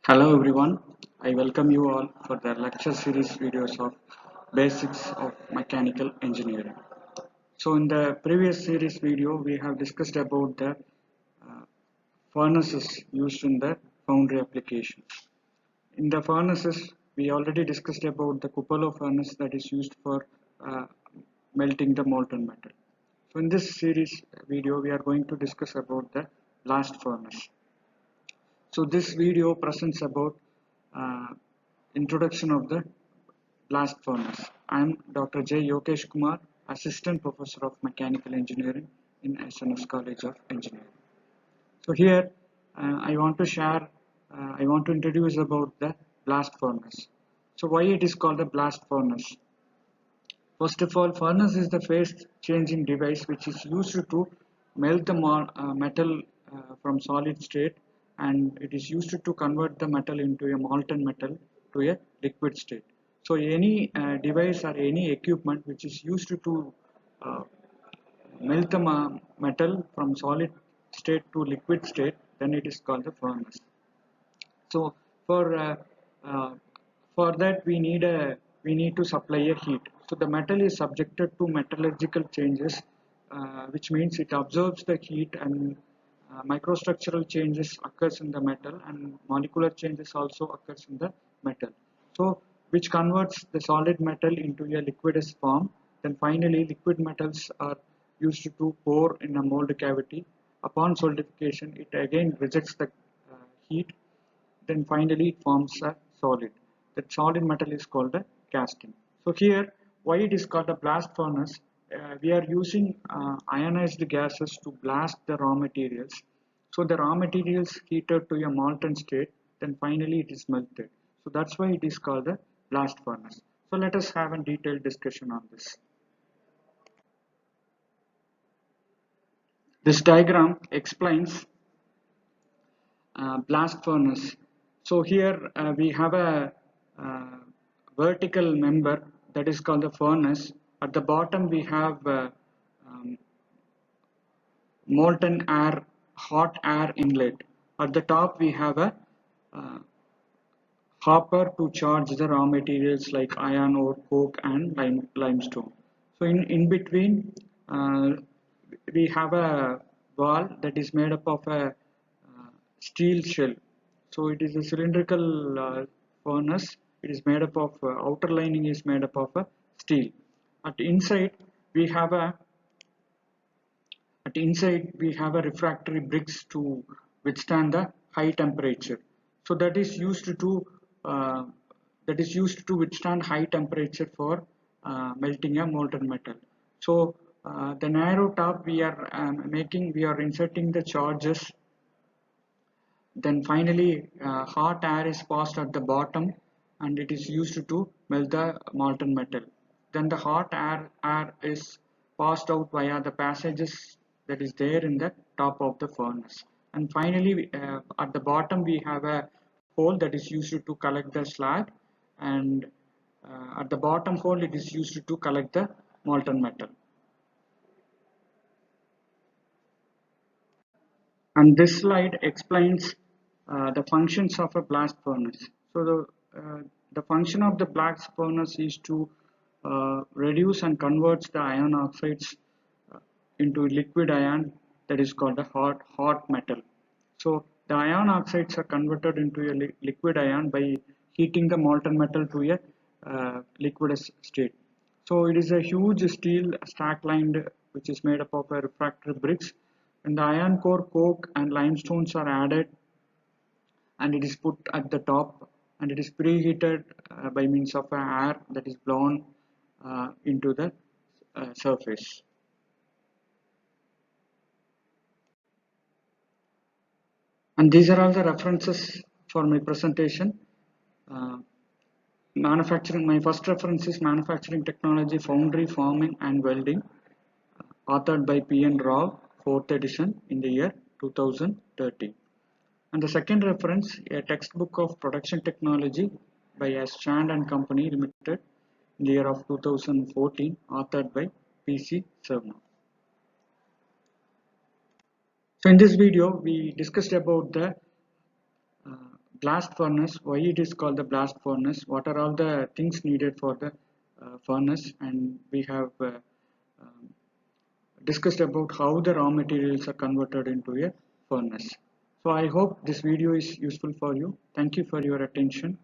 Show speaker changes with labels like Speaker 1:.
Speaker 1: Hello everyone, I welcome you all for the lecture series videos of Basics of Mechanical Engineering. So in the previous series video we have discussed about the furnaces used in the foundry application. In the furnaces we already discussed about the cupola furnace that is used for uh, melting the molten metal. So in this series video we are going to discuss about the blast furnace. So this video presents about uh, introduction of the blast furnace. I am Dr. J.Yokesh Kumar, Assistant Professor of Mechanical Engineering in SNS College of Engineering. So here I want to introduce about the blast furnace. So why it is called a blast furnace? First of all, furnace is the phase changing device which is used to melt the metal from solid state, and it is used to convert the metal into a molten metal to a liquid state. So any device or any equipment which is used to uh, melt the metal from solid state to liquid state, then it is called the furnace. So for uh, uh, for that we need to supply a heat. So the metal is subjected to metallurgical changes, which means it absorbs the heat, and microstructural changes occurs in the metal, and molecular changes also occurs in the metal. So which converts the solid metal into a liquidous form. Then finally liquid metals are used to pour in a mold cavity. Upon solidification, it again rejects the heat, then finally it forms a solid. That solid metal is called a casting. So here, why it is called a blast furnace? We are using ionized gases to blast the raw materials. So the raw materials heated to a molten state, then finally it is melted. So that's why it is called a blast furnace. So let us have a detailed discussion on this. This diagram explains blast furnace. So here we have a uh, vertical member that is called the furnace. At the bottom we have um, molten air, hot air inlet. At the top we have a uh, hopper to charge the raw materials like iron ore, coke and limestone. So in between we have a wall that is made up of a steel shell. So it is a cylindrical furnace. It is made up of outer lining is made up of a steel. At inside we have a we have a refractory bricks to withstand the high temperature. So uh, that is used to withstand high temperature for melting a molten metal. So the narrow top we are inserting the charges. Then finally hot air is passed at the bottom, and it is used to melt the molten metal. Then the air is passed out via the passages that is there in the top of the furnace. And finally at the bottom we have a hole that is used to collect the slag, and at the bottom hole it is used to collect the molten metal. And this slide explains the functions of a blast furnace. So the function of the blast furnace is to reduce and converts the iron oxides into liquid iron, that is called a hot metal. So the iron oxides are converted into a liquid iron by heating the molten metal to a liquidous state. So it is a huge steel stack lined which is made up of a refractory bricks, and the iron core, coke and limestones are added, and it is put at the top, and it is preheated by means of air that is blown into the surface. And these are all the references for my presentation. Uh, My first reference is Manufacturing Technology, Foundry, Forming and Welding, authored by P.N. Rao, 4th edition in the year 2013. And the second reference, a textbook of production technology by S. Chand and Company Limited in the year of 2014, authored by P.C. Sarna. So in this video, we discussed about the blast furnace, why it is called the blast furnace, what are all the things needed for the furnace, and we have um, discussed about how the raw materials are converted into a furnace. So I hope this video is useful for you. Thank you for your attention.